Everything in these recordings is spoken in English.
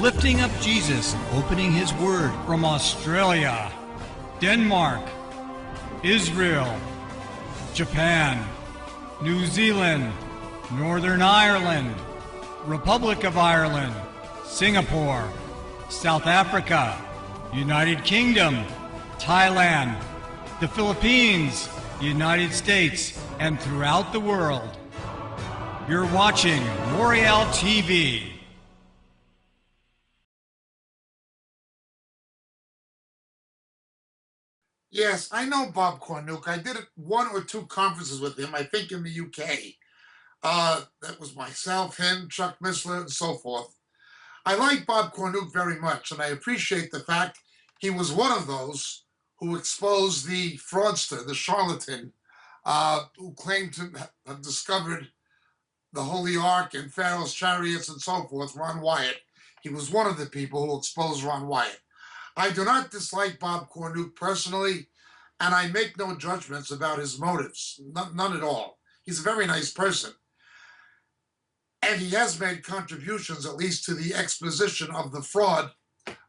lifting up Jesus, opening his word from Australia, Denmark, Israel, Japan, New Zealand, Northern Ireland, Republic of Ireland, Singapore, South Africa, United Kingdom, Thailand, the Philippines, United States, and throughout the world. You're watching Royale TV. Yes, I know Bob Cornuke. I did 1 or 2 conferences with him, I think in the UK. That was myself, him, Chuck Missler, and so forth. I like Bob Cornuke very much, and I appreciate the fact he was one of those who exposed the fraudster, the charlatan, who claimed to have discovered the Holy Ark and Pharaoh's chariots and so forth, Ron Wyatt. He was one of the people who exposed Ron Wyatt. I do not dislike Bob Cornuke personally, and I make no judgments about his motives, none at all. He's a very nice person. And he has made contributions, at least to the exposition of the fraud,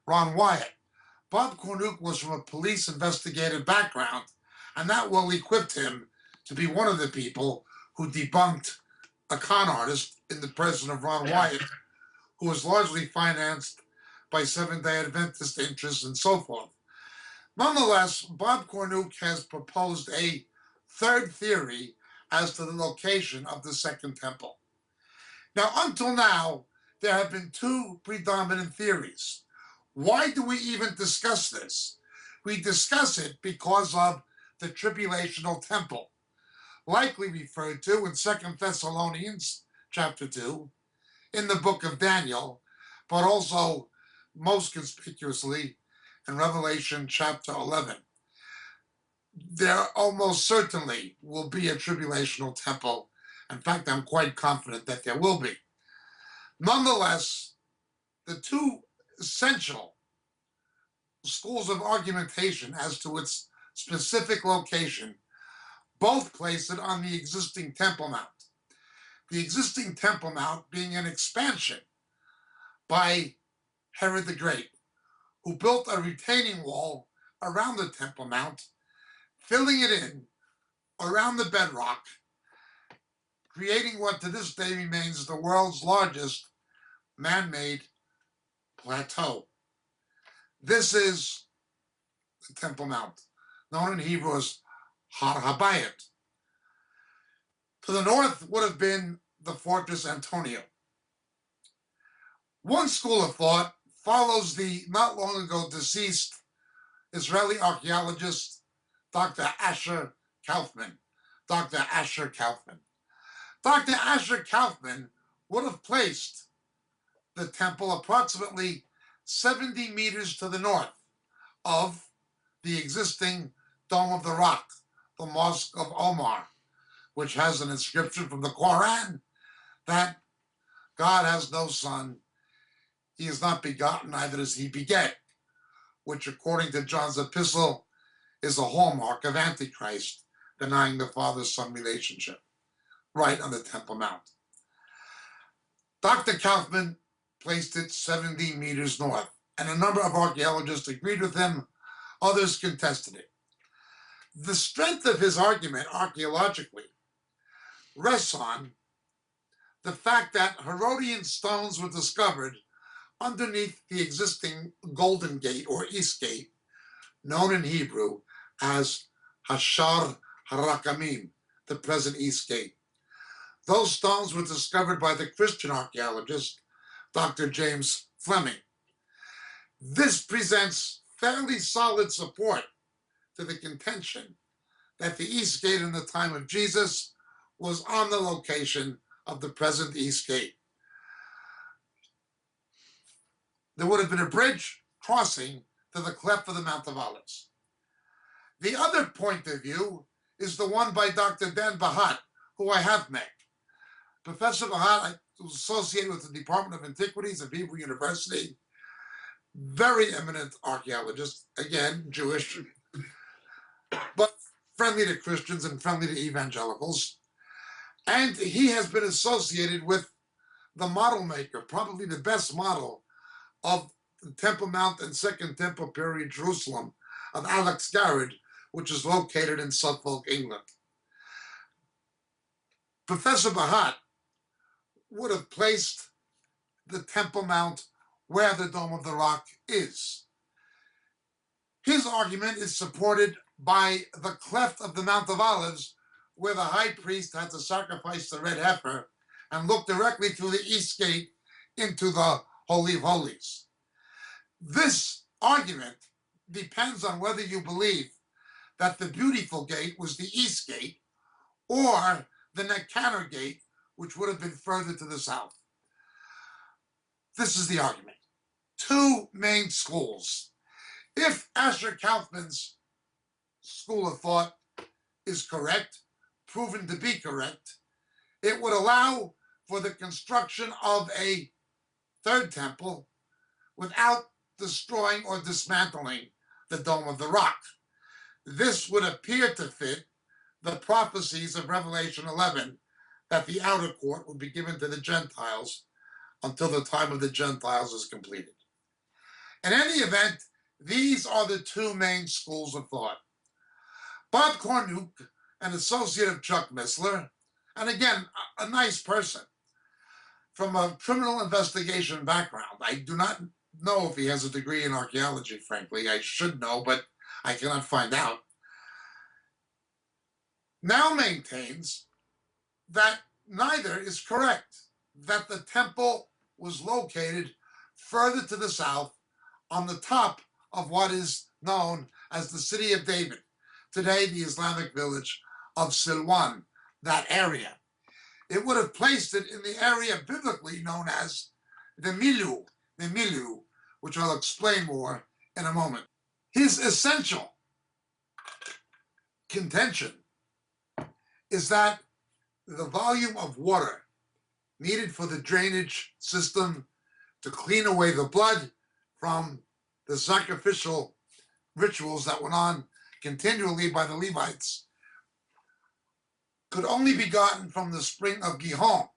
Ron Wyatt. Bob Cornuke was from a police investigative background, and that well equipped him to be one of the people who debunked a con artist in the person of Ron Wyatt, who was largely financed by Seventh-day Adventist interests and so forth. Nonetheless, Bob Cornuke has proposed a third theory as to the location of the Second Temple. Now, until now, there have been 2 predominant theories. Why do we even discuss this? We discuss it because of the tribulational temple, likely referred to in 2 Thessalonians chapter 2, in the book of Daniel, but also most conspicuously in Revelation chapter 11. There almost certainly will be a tribulational temple. In fact, I'm quite confident that there will be. Nonetheless, the 2 essential schools of argumentation as to its specific location both place it on the existing Temple Mount. The existing Temple Mount being an expansion by Herod the Great, who built a retaining wall around the Temple Mount, filling it in around the bedrock, creating what to this day remains the world's largest man-made plateau. This is the Temple Mount, known in Hebrew as Har Habayit. To the north would have been the fortress Antonia. One school of thought follows the not long ago deceased Israeli archaeologist Dr. Asher Kaufman. Dr. Asher Kaufman. Dr. Asher Kaufman would have placed the temple approximately 70 meters to the north of the existing Dome of the Rock, the Mosque of Omar, which has an inscription from the Quran that God has no son, he is not begotten, neither does he beget, which according to John's epistle is a hallmark of Antichrist, denying the father-son relationship, right on the Temple Mount. Dr. Kaufman placed it 70 meters north, and a number of archaeologists agreed with him, others contested it. The strength of his argument archaeologically rests on the fact that Herodian stones were discovered underneath the existing Golden Gate or East Gate, known in Hebrew as Hashar Harakamim, the present East Gate. Those stones were discovered by the Christian archaeologist, Dr. James Fleming. This presents fairly solid support to the contention that the East Gate in the time of Jesus was on the location of the present East Gate. There would have been a bridge crossing to the cleft of the Mount of Olives. The other point of view is the one by Dr. Dan Bahat, who I have met. Professor Bahat was associated with the Department of Antiquities at Hebrew University. Very eminent archaeologist, again, Jewish, but friendly to Christians and friendly to evangelicals. And he has been associated with the model maker, probably the best model of the Temple Mount and Second Temple period Jerusalem of Alex Garrett, which is located in Suffolk, England. Professor Bahat would have placed the Temple Mount where the Dome of the Rock is. His argument is supported by the cleft of the Mount of Olives, where the high priest had to sacrifice the red heifer and look directly through the east gate into the Holy of Holies. This argument depends on whether you believe that the Beautiful Gate was the east gate or the Nicanor Gate, which would have been further to the south. This is the argument. Two main schools. If Asher Kaufman's school of thought is correct, proven to be correct, it would allow for the construction of a third temple without destroying or dismantling the Dome of the Rock. This would appear to fit the prophecies of Revelation 11 that the outer court would be given to the Gentiles until the time of the Gentiles is completed. In any event, these are the two main schools of thought. Bob Cornuke, an associate of Chuck Missler, and again, a nice person, from a criminal investigation background. I do not know if he has a degree in archaeology, frankly. I should know, but I cannot find out. Now maintains that neither is correct, that the temple was located further to the south on the top of what is known as the city of David, today the Islamic village of Silwan, that area. It would have placed it in the area biblically known as the Milu, which I'll explain more in a moment. His essential contention is that the volume of water needed for the drainage system to clean away the blood from the sacrificial rituals that went on continually by the Levites could only be gotten from the spring of Gihon,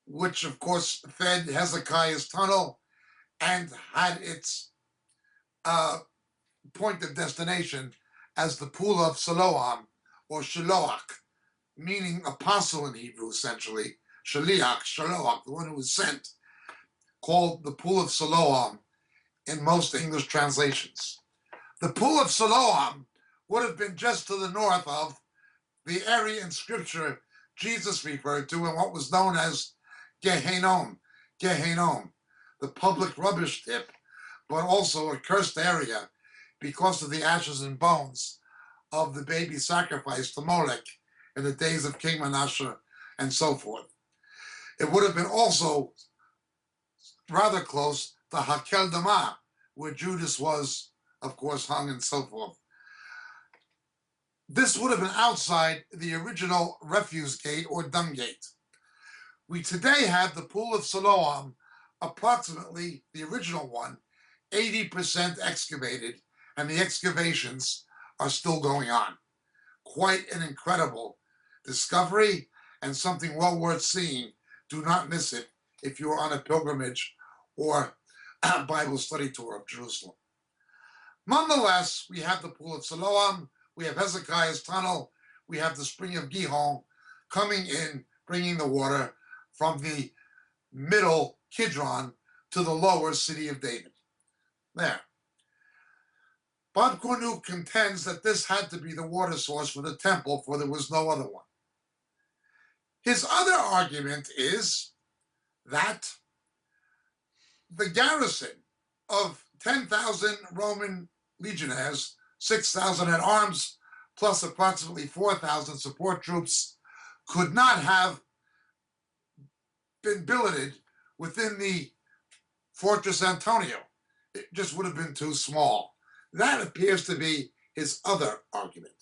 which of course fed Hezekiah's tunnel and had its point of destination as the pool of Siloam, or Shiloach, meaning apostle in Hebrew, essentially. Shaliach, Shiloach, the one who was sent, called the pool of Siloam in most English translations. The pool of Siloam would have been just to the north of the area in scripture Jesus referred to in what was known as Gehenom, the public rubbish tip, but also a cursed area because of the ashes and bones of the baby sacrifice to Molech in the days of King Manasseh and so forth. It would have been also rather close to Hakel Dama, where Judas was, of course, hung and so forth. This would have been outside the original refuse gate or dung gate. We today have the pool of Siloam, approximately the original one, 80% excavated, and the excavations are still going on. Quite an incredible discovery and something well worth seeing. Do not miss it if you are on a pilgrimage or a Bible study tour of Jerusalem. Nonetheless, we have the pool of Siloam, we have Hezekiah's tunnel, we have the spring of Gihon coming in, bringing the water from the middle Kidron to the lower city of David. There. Bob Cornuke contends that this had to be the water source for the temple, for there was no other one. His other argument is that the garrison of 10,000 Roman legionnaires, 6,000 at arms, plus approximately 4,000 support troops, could not have been billeted within the Fortress Antonia. It just would have been too small. That appears to be his other argument.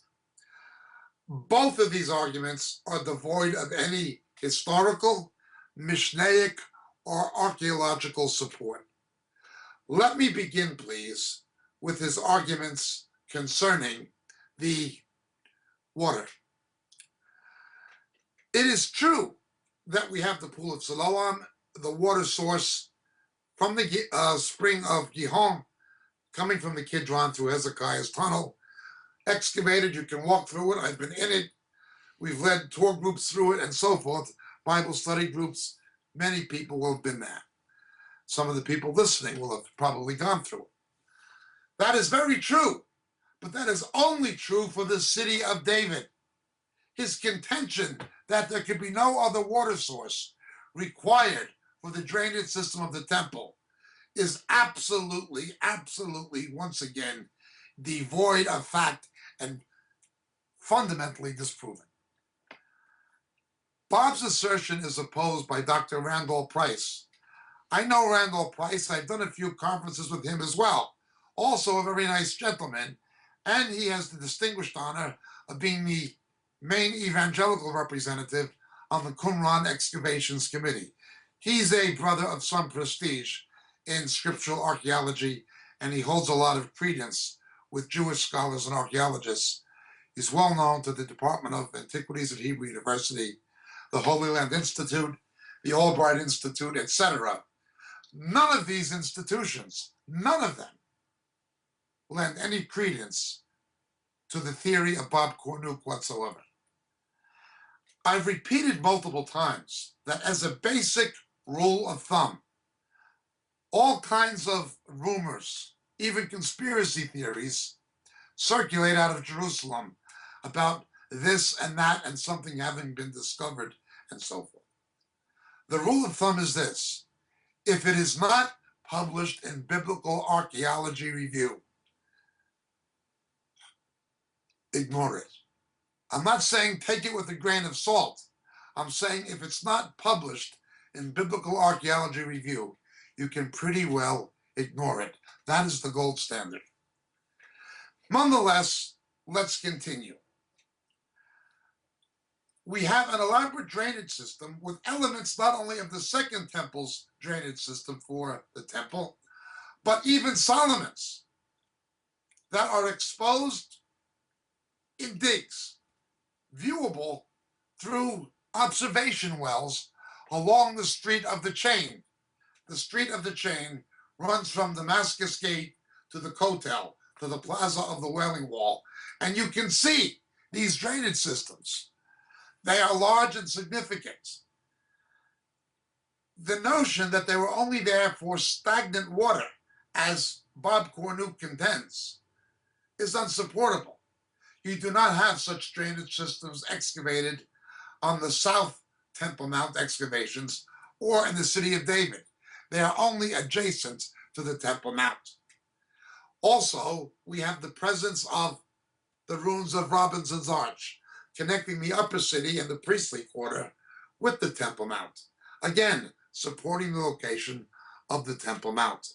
Both of these arguments are devoid of any historical, Mishnaic, or archaeological support. Let me begin, please, with his arguments concerning the water. It is true that we have the pool of Siloam, the water source From the spring of Gihon, coming from the Kidron through Hezekiah's tunnel, excavated, you can walk through it. I've been in it. We've led tour groups through it and so forth, Bible study groups. Many people will have been there. Some of the people listening will have probably gone through it. That is very true, but that is only true for the city of David. His contention that there could be no other water source required for the drainage system of the temple is absolutely, once again, devoid of fact and fundamentally disproven. Bob's assertion is opposed by Dr. Randall Price. I know Randall Price. I've done a few conferences with him as well. Also a very nice gentleman, and he has the distinguished honor of being the main evangelical representative on the Qumran Excavations Committee. He's a brother of some prestige in scriptural archaeology, and he holds a lot of credence with Jewish scholars and archaeologists. He's well known to the Department of Antiquities at Hebrew University, the Holy Land Institute, the Albright Institute, etc. None of these institutions, none of them, lend any credence to the theory of Bob Cornuke whatsoever. I've repeated multiple times that as a basic rule of thumb, all kinds of rumors, even conspiracy theories, circulate out of Jerusalem about this and that and something having been discovered and so forth. The rule of thumb is this: if it is not published in Biblical Archaeology Review, ignore it. I'm not saying take it with a grain of salt. I'm saying if it's not published in Biblical Archaeology Review, you can pretty well ignore it. That is the gold standard. Nonetheless, let's continue. We have an elaborate drainage system with elements not only of the Second Temple's drainage system for the temple, but even Solomon's, that are exposed in digs, viewable through observation wells along the Street of the Chain. The Street of the Chain runs from Damascus Gate to the Kotel, to the Plaza of the Wailing Wall, and you can see these drainage systems. They are large and significant. The notion that they were only there for stagnant water, as Bob Cornuke contends, is unsupportable. You do not have such drainage systems excavated on the South Temple Mount excavations or in the city of David. They are only adjacent to the Temple Mount. Also, we have the presence of the ruins of Robinson's Arch, connecting the upper city and the priestly quarter with the Temple Mount, again, supporting the location of the Temple Mount.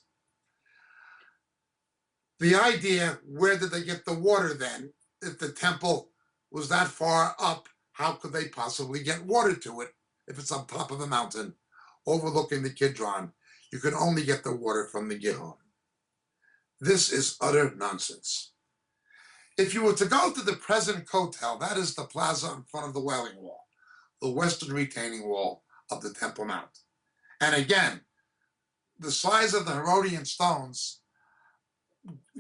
The idea, where did they get the water then? If the temple was that far up, how could they possibly get water to it if it's on top of a mountain overlooking the Kidron? You can only get the water from the Gihon. This is utter nonsense. If you were to go to the present Kotel, that is the plaza in front of the Wailing Wall, the western retaining wall of the Temple Mount. And again, the size of the Herodian stones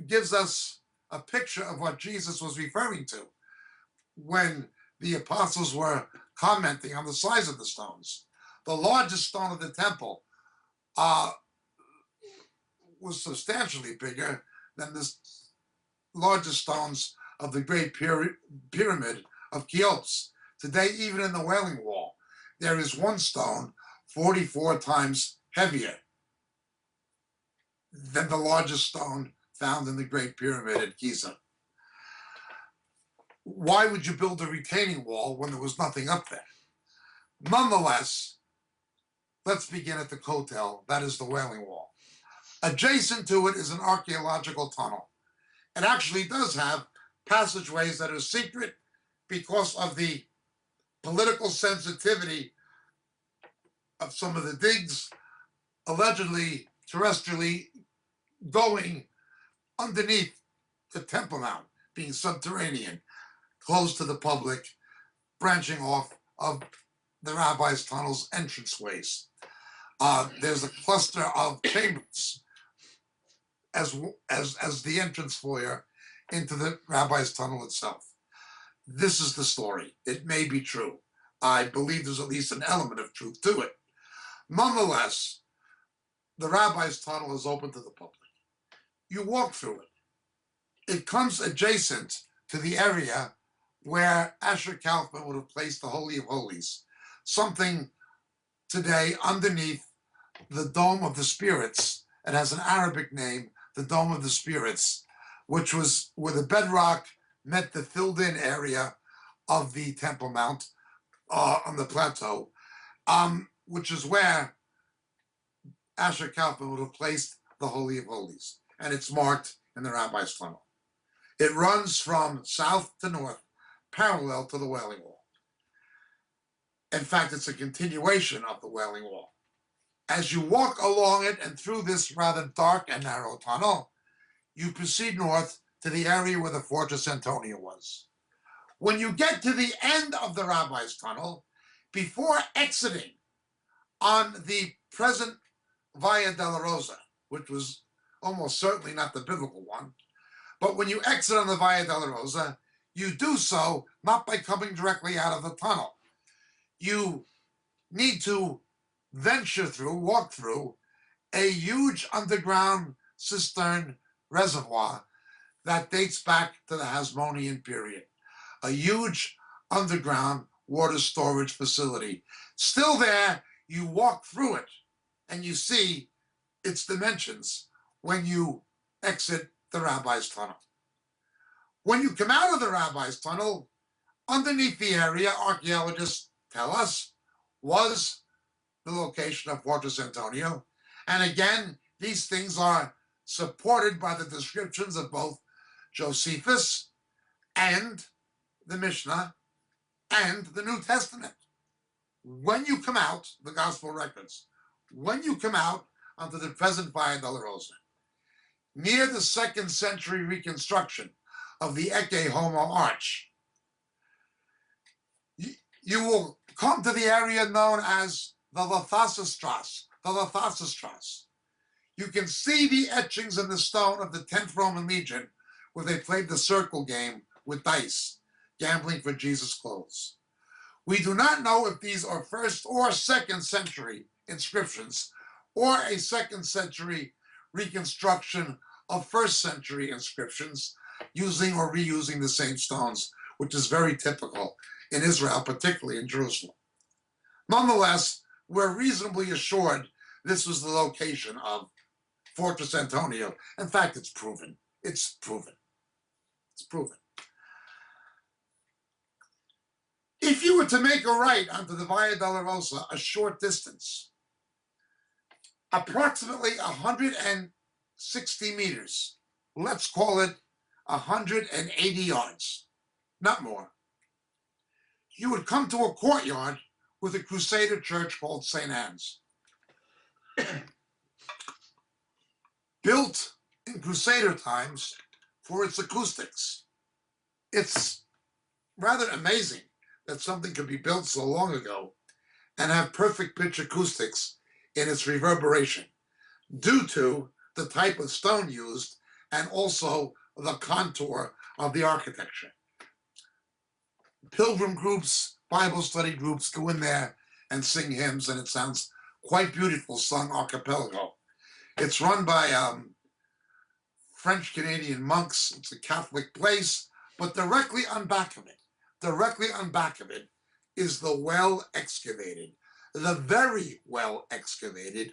gives us a picture of what Jesus was referring to when the apostles were commenting on the size of the stones. The largest stone of the temple was substantially bigger than the largest stones of the Great Pyramid of Cheops. Today, even in the Wailing Wall, there is one stone 44 times heavier than the largest stone found in the Great Pyramid at Giza. Why would you build a retaining wall when there was nothing up there? Nonetheless, let's begin at the Kotel, that is the Wailing Wall. Adjacent to it is an archaeological tunnel. It actually does have passageways that are secret because of the political sensitivity of some of the digs, allegedly terrestrially going underneath the Temple Mount, being subterranean, closed to the public, branching off of the rabbi's tunnel's entranceways. There's a cluster of chambers as the entrance foyer into the rabbi's tunnel itself. This is the story. It may be true. I believe there's at least an element of truth to it. Nonetheless, the rabbi's tunnel is open to the public. You walk through it. It comes adjacent to the area where Asher Kaufman would have placed the Holy of Holies, something today underneath the Dome of the Spirits. It has an Arabic name, the Dome of the Spirits, which was where the bedrock met the filled-in area of the Temple Mount on the plateau, which is where Asher Kaufman would have placed the Holy of Holies, and it's marked in the Rabbi's Tunnel. It runs from south to north, parallel to the Wailing Wall. In fact, it's a continuation of the Wailing Wall. As you walk along it and through this rather dark and narrow tunnel, you proceed north to the area where the fortress Antonia was. When you get to the end of the Rabbi's Tunnel, before exiting on the present Via della Rosa, which was almost certainly not the biblical one, but when you exit on the Via della Rosa, you do so not by coming directly out of the tunnel. You need to venture through, walk through a huge underground cistern reservoir that dates back to the Hasmonean period. A huge underground water storage facility. Still there, you walk through it and you see its dimensions when you exit the Rabbi's Tunnel. When you come out of the Rabbi's Tunnel, underneath the area, archaeologists tell us, was the location of Fortress Antonio. And again, these things are supported by the descriptions of both Josephus and the Mishnah and the New Testament. When you come out, the Gospel records, when you come out onto the present Via della Rosa, near the 2nd century reconstruction of the Ecce Homo Arch, you will come to the area known as the Lathasastrasse, You can see the etchings in the stone of the 10th Roman Legion where they played the circle game with dice, gambling for Jesus' clothes. We do not know if these are 1st or 2nd century inscriptions or a 2nd century reconstruction of 1st century inscriptions using or reusing the same stones, which is very typical in Israel, particularly in Jerusalem. Nonetheless, we're reasonably assured this was the location of Fortress Antonio. In fact, it's proven. It's proven. It's proven. If you were to make a right onto the Via della Rosa a short distance, approximately 160 meters, let's call it 180 yards, not more, you would come to a courtyard with a Crusader church called St. Anne's. Built in Crusader times for its acoustics. It's rather amazing that something could be built so long ago and have perfect pitch acoustics in its reverberation due to the type of stone used and also the contour of the architecture. Pilgrim groups, Bible study groups go in there and sing hymns, and it sounds quite beautiful, sung archipelago. It's run by French-Canadian monks. It's a Catholic place, but directly on back of it is the well-excavated, the very well-excavated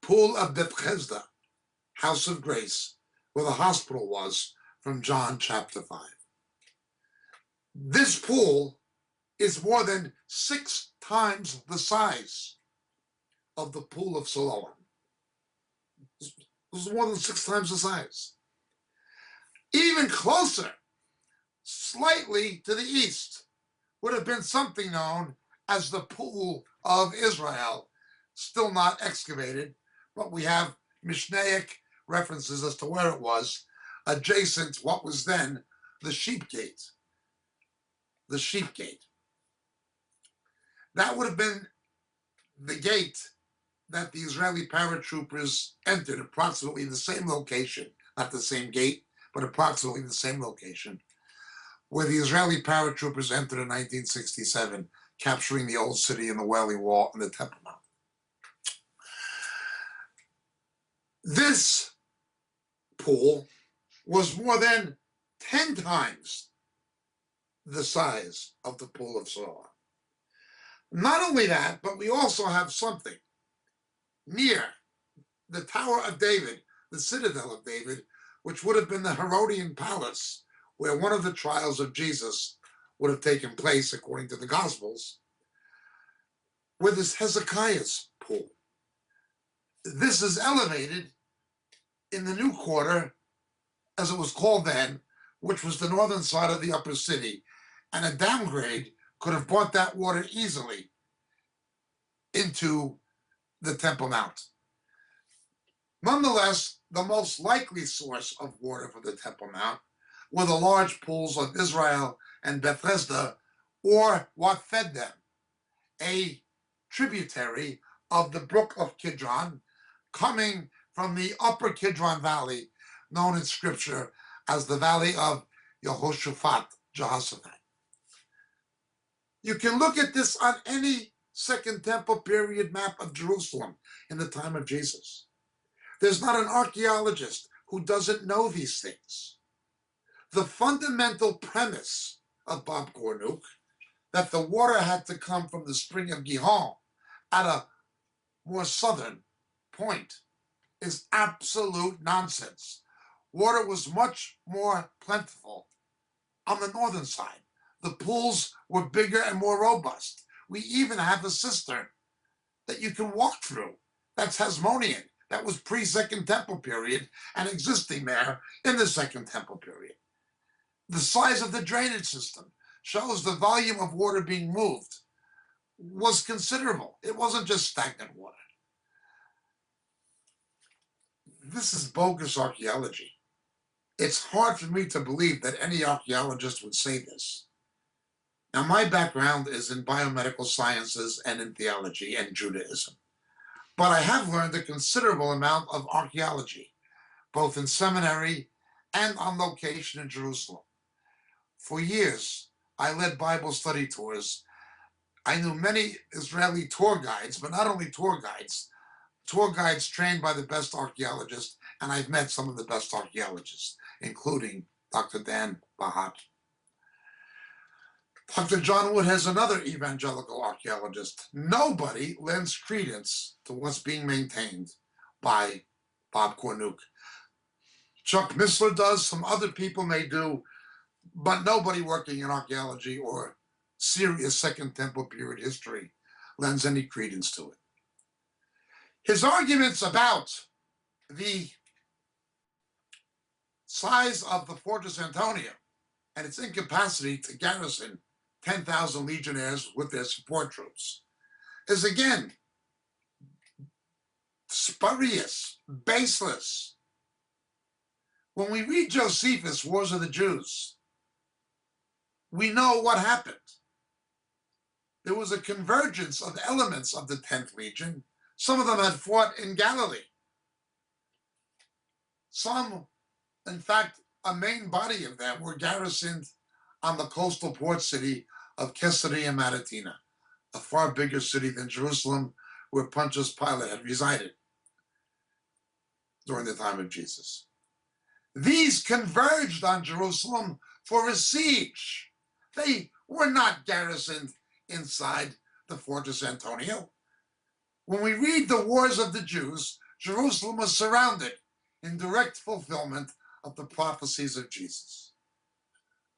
Pool of Bethesda, House of Grace, where the hospital was from John chapter 5. This pool is more than 6 times the size of the Pool of Siloam. This is more than 6 times the size. Even closer, slightly to the east, would have been something known as the Pool of Israel, still not excavated, but we have Mishnaic references as to where it was, adjacent to what was then the Sheep Gate. The Sheep Gate. That would have been the gate that the Israeli paratroopers entered approximately the same location, not the same gate, but approximately the same location, where the Israeli paratroopers entered in 1967, capturing the old city and the Wailing Wall and the Temple Mount. This pool was more than 10 times the size of the Pool of Siloam. Not only that, but we also have something near the Tower of David, the Citadel of David, which would have been the Herodian palace, where one of the trials of Jesus would have taken place, according to the Gospels, with this Hezekiah's pool. This is elevated in the new quarter, as it was called then, which was the northern side of the upper city, and a downgrade could have brought that water easily into the Temple Mount. Nonetheless, the most likely source of water for the Temple Mount were the large pools of Israel and Bethesda, or what fed them, a tributary of the brook of Kidron, coming from the upper Kidron Valley, known in Scripture as the Valley of Jehoshaphat, Jehoshaphat. You can look at this on any Second Temple period map of Jerusalem in the time of Jesus. There's not an archaeologist who doesn't know these things. The fundamental premise of Bob Cornuke, that the water had to come from the spring of Gihon at a more southern point, is absolute nonsense. Water was much more plentiful on the northern side. The pools were bigger and more robust. We even have a cistern that you can walk through. That's Hasmonean. That was pre-Second Temple period and existing there in the Second Temple period. The size of the drainage system shows the volume of water being moved was considerable. It wasn't just stagnant water. This is bogus archaeology. It's hard for me to believe that any archaeologist would say this. Now, my background is in biomedical sciences and in theology and Judaism. But I have learned a considerable amount of archaeology, both in seminary and on location in Jerusalem. For years, I led Bible study tours. I knew many Israeli tour guides, but not only tour guides trained by the best archaeologists, and I've met some of the best archaeologists, including Dr. Dan Bahat. Dr. John Wood has another evangelical archaeologist. Nobody lends credence to what's being maintained by Bob Cornuke. Chuck Missler does, some other people may do, but nobody working in archaeology or serious Second Temple period history lends any credence to it. His arguments about the size of the fortress Antonia and its incapacity to garrison 10,000 legionnaires with their support troops is again spurious, baseless. When we read Josephus' Wars of the Jews, we know what happened. There was a convergence of elements of the 10th Legion. Some of them had fought in Galilee. Some, in fact, a main body of them were garrisoned on the coastal port city of Caesarea Maritima, a far bigger city than Jerusalem, where Pontius Pilate had resided during the time of Jesus. These converged on Jerusalem for a siege. They were not garrisoned inside the fortress Antonia. When we read the Wars of the Jews, Jerusalem was surrounded in direct fulfillment of the prophecies of Jesus.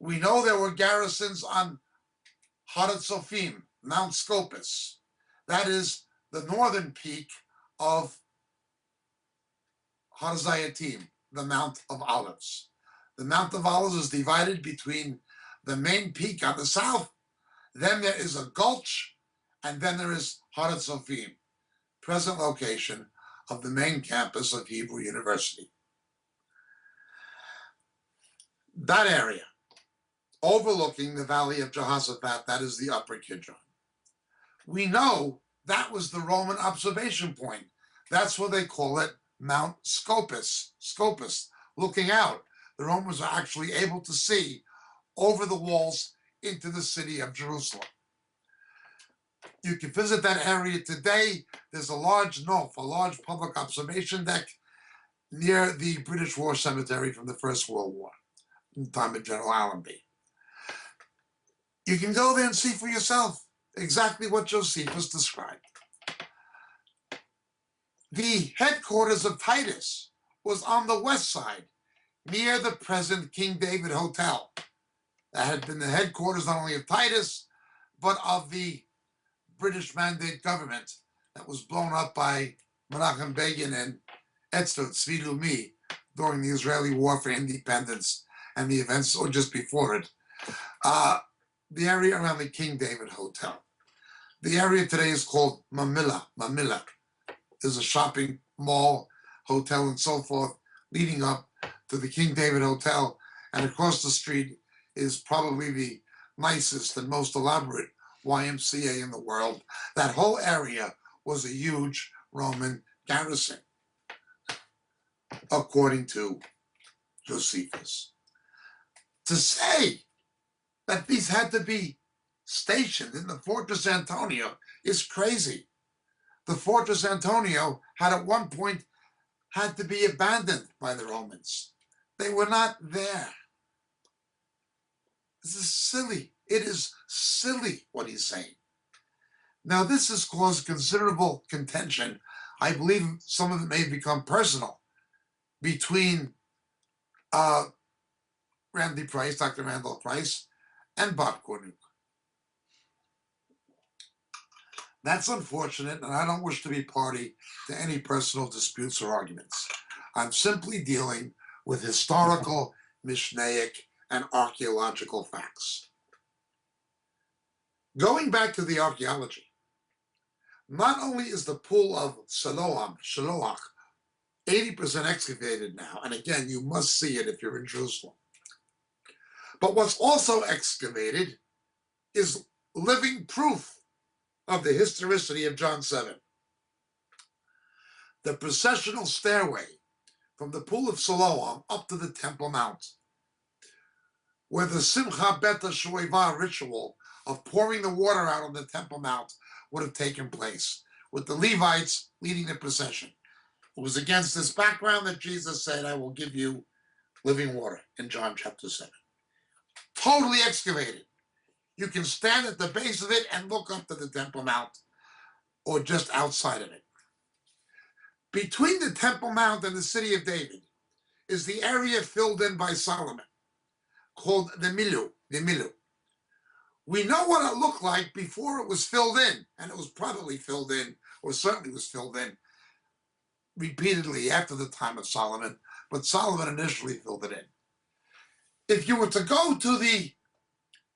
We know there were garrisons on Haratzofim, Mount Scopus. That is the northern peak of Har Zayatim, the Mount of Olives. The Mount of Olives is divided between the main peak on the south, then there is a gulch, and then there is Haratzofim, present location of the main campus of Hebrew University. That area, overlooking the valley of Jehoshaphat, that is the upper Kidron. We know that was the Roman observation point. That's why they call it Mount Scopus, looking out. The Romans are actually able to see over the walls into the city of Jerusalem. You can visit that area today. There's a large public observation deck near the British War Cemetery from the First World War, in the time of General Allenby. You can go there and see for yourself exactly what Josephus described. The headquarters of Titus was on the west side, near the present King David Hotel. That had been the headquarters not only of Titus, but of the British Mandate government that was blown up by Menachem Begin and Etzler Tzvi Lumi during the Israeli War for Independence and the events or just before it. The area around the King David Hotel. The area today is called Mamilla. There's a shopping mall, hotel, and so forth leading up to the King David Hotel. And across the street is probably the nicest and most elaborate YMCA in the world. That whole area was a huge Roman garrison, according to Josephus. To say that these had to be stationed in the Fortress Antonia is crazy. The Fortress Antonio had at one point had to be abandoned by the Romans. They were not there. This is silly. It is silly what he's saying. Now, this has caused considerable contention. I believe some of it may become personal between Randy Price, Dr. Randall Price, and Bob Cornuke. That's unfortunate, and I don't wish to be party to any personal disputes or arguments. I'm simply dealing with historical, Mishnaic, and archaeological facts. Going back to the archaeology, not only is the pool of Shiloach, 80% excavated now, and again, you must see it if you're in Jerusalem. But what's also excavated is living proof of the historicity of John 7. The processional stairway from the pool of Siloam up to the Temple Mount, where the Simcha Beta Shoeva ritual of pouring the water out on the Temple Mount would have taken place, with the Levites leading the procession. It was against this background that Jesus said, I will give you living water in John chapter 7. Totally excavated. You can stand at the base of it and look up to the Temple Mount or just outside of it. Between the Temple Mount and the city of David is the area filled in by Solomon, called the Milu. We know what it looked like before it was filled in, and it was probably filled in, or certainly was filled in, repeatedly after the time of Solomon, but Solomon initially filled it in. If you were to go to the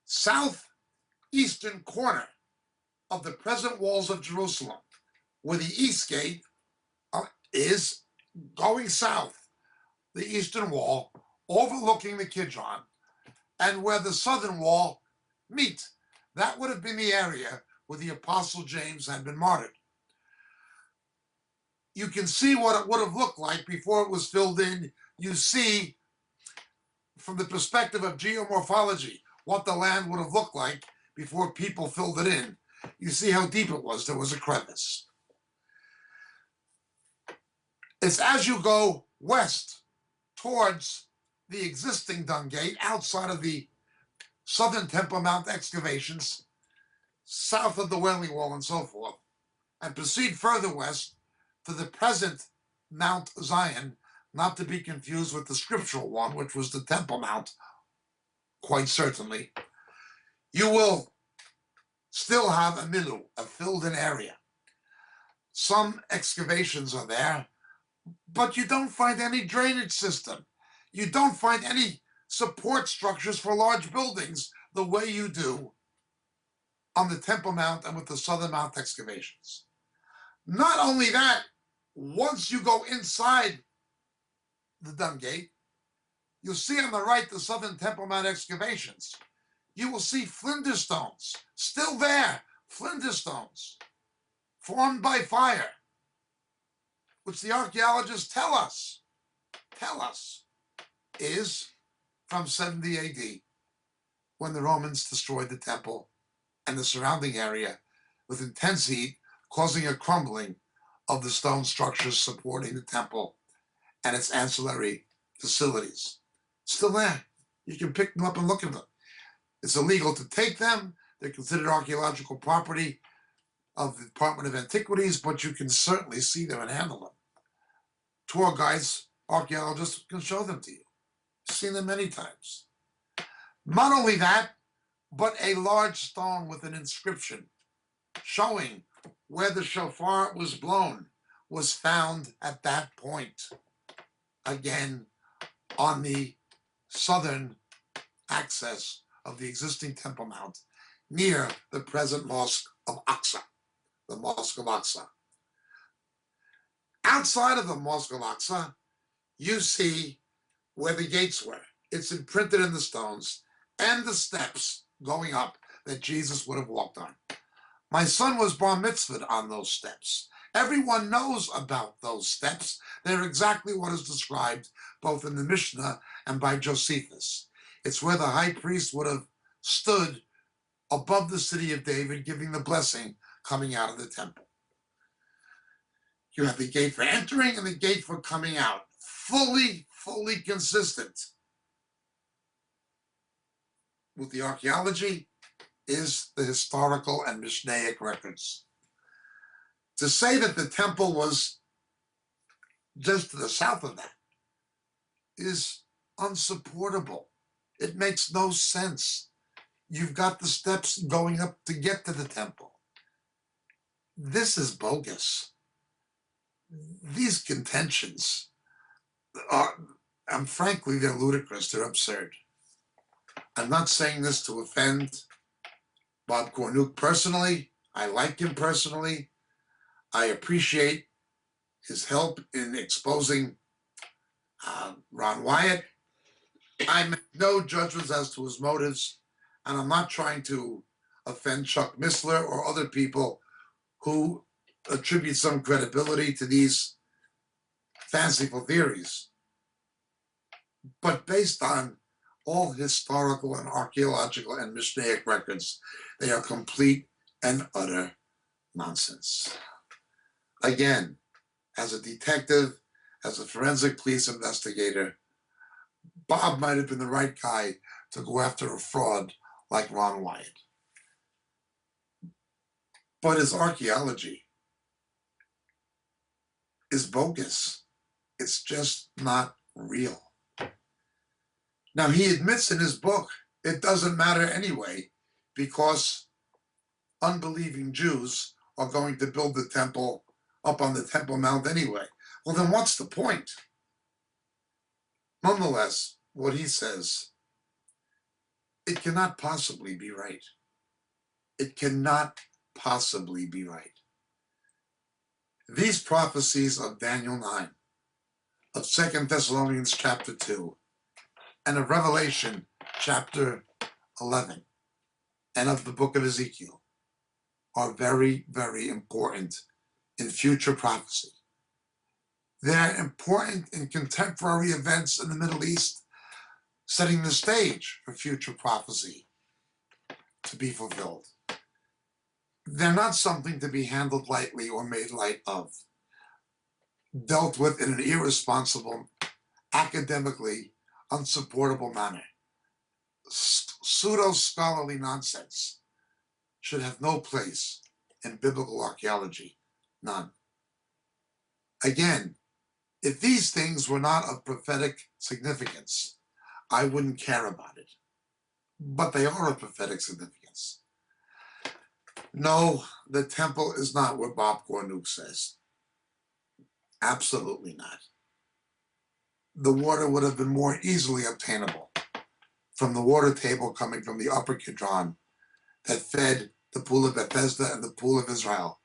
southeastern corner of the present walls of Jerusalem, where the east gate is going south, the eastern wall, overlooking the Kidron, and where the southern wall meet, that would have been the area where the Apostle James had been martyred. You can see what it would have looked like before it was filled in. You see, from the perspective of geomorphology, what the land would have looked like before people filled it in. You see how deep it was. There was a crevice. It's as you go west towards the existing Dung Gate, outside of the southern Temple Mount excavations, south of the Wailing Wall and so forth, and proceed further west to the present Mount Zion, not to be confused with the scriptural one, which was the Temple Mount, quite certainly. You will still have a milu, a filled-in area. Some excavations are there, but you don't find any drainage system. You don't find any support structures for large buildings the way you do on the Temple Mount and with the Southern Mount excavations. Not only that, once you go inside the Dung Gate, you'll see on the right the Southern Temple Mount excavations. You will see flinder stones, still there, flinder stones formed by fire, which the archaeologists tell us, is from 70 AD, when the Romans destroyed the temple and the surrounding area with intense heat, causing a crumbling of the stone structures supporting the temple and its ancillary facilities. Still there. You can pick them up and look at them. It's illegal to take them. They're considered archaeological property of the Department of Antiquities, but you can certainly see them and handle them. Tour guides, archaeologists can show them to you. I've seen them many times. Not only that, but a large stone with an inscription showing where the shofar was blown was found at that point. Again, on the southern access of the existing Temple Mount, near the present Mosque of Aqsa, the Mosque of Aqsa. Outside of the Mosque of Aqsa, you see where the gates were. It's imprinted in the stones and the steps going up that Jesus would have walked on. My son was bar mitzvahed on those steps. Everyone knows about those steps. They're exactly what is described both in the Mishnah and by Josephus. It's where the high priest would have stood above the city of David, giving the blessing coming out of the temple. You have the gate for entering and the gate for coming out. Fully consistent with the archaeology is the historical and Mishnaic records. To say that the temple was just to the south of that is unsupportable. It makes no sense. You've got the steps going up to get to the temple. This is bogus. These contentions are, and frankly, they're ludicrous. They're absurd. I'm not saying this to offend Bob Cornuke personally. I like him personally. I appreciate his help in exposing Ron Wyatt. I make no judgments as to his motives, and I'm not trying to offend Chuck Missler or other people who attribute some credibility to these fanciful theories. But based on all historical and archaeological and Mishnaic records, they are complete and utter nonsense. Again, as a detective, as a forensic police investigator, Bob might have been the right guy to go after a fraud like Ron Wyatt. But his archaeology is bogus. It's just not real. Now, he admits in his book, it doesn't matter anyway, because unbelieving Jews are going to build the temple up on the Temple Mount anyway. Well, then what's the point? Nonetheless, what he says, it cannot possibly be right. It cannot possibly be right. These prophecies of Daniel 9, of 2 Thessalonians chapter 2, and of Revelation chapter 11, and of the book of Ezekiel are very, very important in future prophecy. They're important in contemporary events in the Middle East, setting the stage for future prophecy to be fulfilled. They're not something to be handled lightly or made light of, dealt with in an irresponsible, academically unsupportable manner. Pseudo-scholarly nonsense should have no place in biblical archaeology. None. Again, if these things were not of prophetic significance, I wouldn't care about it. But they are of prophetic significance. No, the temple is not what Bob Cornuke says. Absolutely not. The water would have been more easily obtainable from the water table coming from the upper Kidron that fed the pool of Bethesda and the pool of Israel,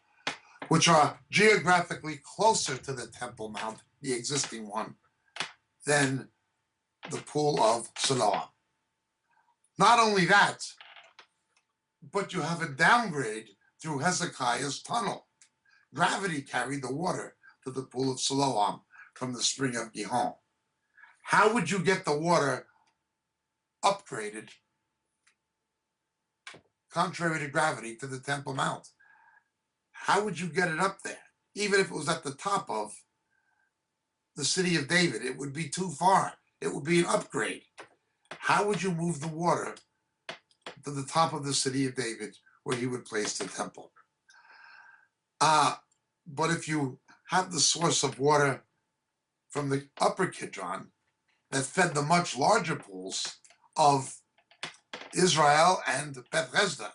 which are geographically closer to the Temple Mount, the existing one, than the pool of Siloam. Not only that, but you have a downgrade through Hezekiah's tunnel. Gravity carried the water to the pool of Siloam from the spring of Gihon. How would you get the water upgraded, contrary to gravity, to the Temple Mount? How would you get it up there? Even if it was at the top of the city of David, it would be too far. It would be an upgrade. How would you move the water to the top of the city of David where he would place the temple? But if you have the source of water from the upper Kidron that fed the much larger pools of Israel and Beth Hesda,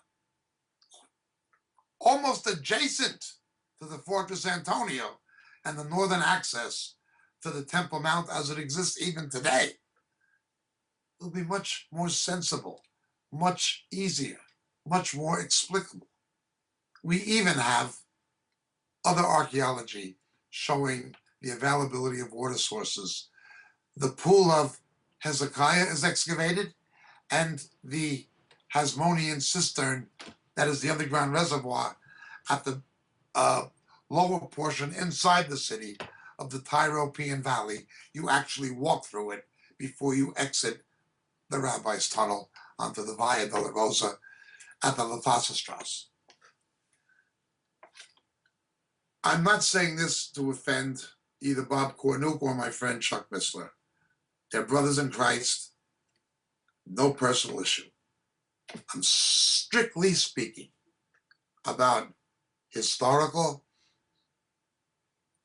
almost adjacent to the fortress Antonia and the northern access to the Temple Mount as it exists even today, it'll be much more sensible, much easier, much more explicable. We even have other archaeology showing the availability of water sources. The pool of Hezekiah is excavated, and the Hasmonean cistern, that is the underground reservoir at the lower portion inside the city of the Tyropean Valley. You actually walk through it before you exit the Rabbi's Tunnel onto the Via Dolorosa at the Latassastrasse. I'm not saying this to offend either Bob Cornuke or my friend Chuck Missler. They're brothers in Christ, no personal issue. I'm strictly speaking about historical,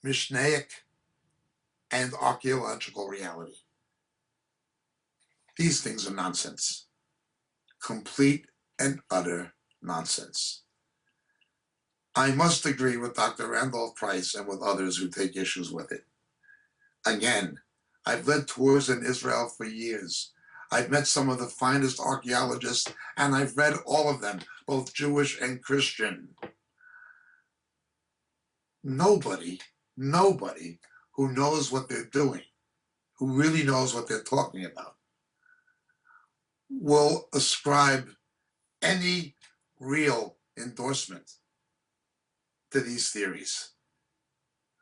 Mishnaic, and archaeological reality. These things are nonsense. Complete and utter nonsense. I must agree with Dr. Randolph Price and with others who take issues with it. Again, I've led tours in Israel for years. I've met some of the finest archaeologists, and I've read all of them, both Jewish and Christian. Nobody who knows what they're doing, who really knows what they're talking about, will ascribe any real endorsement to these theories.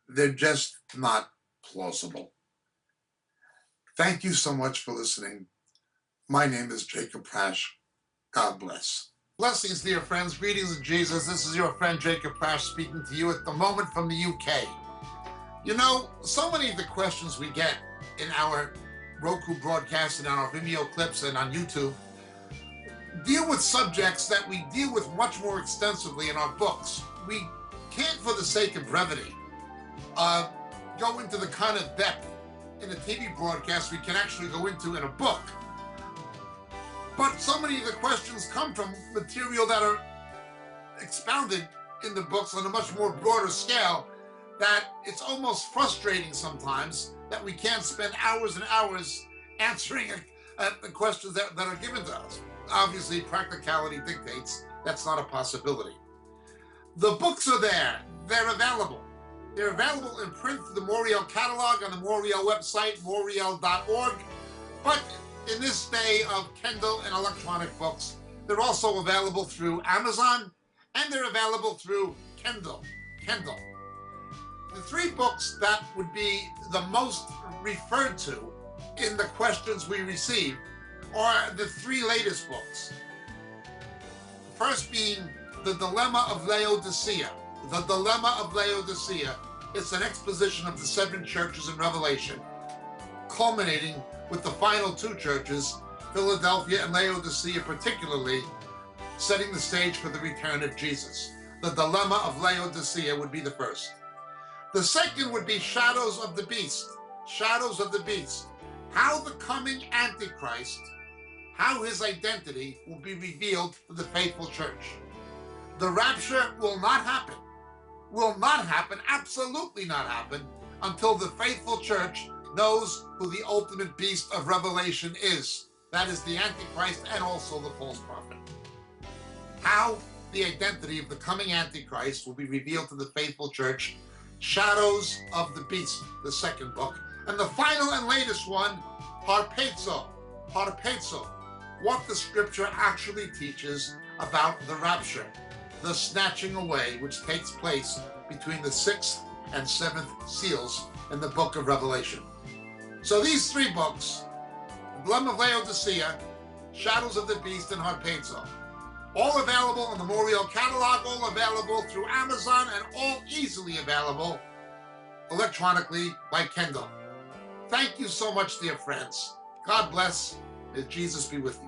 They're just not plausible. Thank you so much for listening. My name is Jacob Prasch. God bless. Blessings, dear friends. Greetings in Jesus. This is your friend Jacob Prasch speaking to you at the moment from the UK. You know, so many of the questions we get in our Roku broadcast and on our Vimeo clips and on YouTube deal with subjects that we deal with much more extensively in our books. We can't, for the sake of brevity, go into the kind of depth in a TV broadcast we can actually go into in a book. But so many of the questions come from material that are expounded in the books on a much more broader scale that it's almost frustrating sometimes that we can't spend hours and hours answering the questions that are given to us. Obviously, practicality dictates that's not a possibility. The books are there. They're available. They're available in print through the Moriel catalog on the Moriel website, moriel.org. But in this day of Kindle and electronic books, they're also available through Amazon, and they're available through Kindle. The three books that would be the most referred to in the questions we receive are the three latest books. The first being The Dilemma of Laodicea. The Dilemma of Laodicea. It's an exposition of the seven churches in Revelation, culminating with the final two churches, Philadelphia and Laodicea particularly, setting the stage for the return of Jesus. The Dilemma of Laodicea would be the first. The second would be Shadows of the Beast. Shadows of the Beast. How the coming Antichrist, how his identity will be revealed to the faithful church. The rapture will not happen. Will not happen, absolutely not happen, until the faithful church knows who the ultimate beast of Revelation is. That is the Antichrist and also the false prophet. How the identity of the coming Antichrist will be revealed to the faithful church. Shadows of the Beast, the second book. And the final and latest one, Harpazo. What the scripture actually teaches about the rapture. The Snatching Away, which takes place between the 6th and 7th seals in the book of Revelation. So these 3 books, Emblem of Laodicea, Shadows of the Beast, and Harpazo, all available in the Memorial Catalog, all available through Amazon, and all easily available electronically by Kindle. Thank you so much, dear friends. God bless. May Jesus be with you.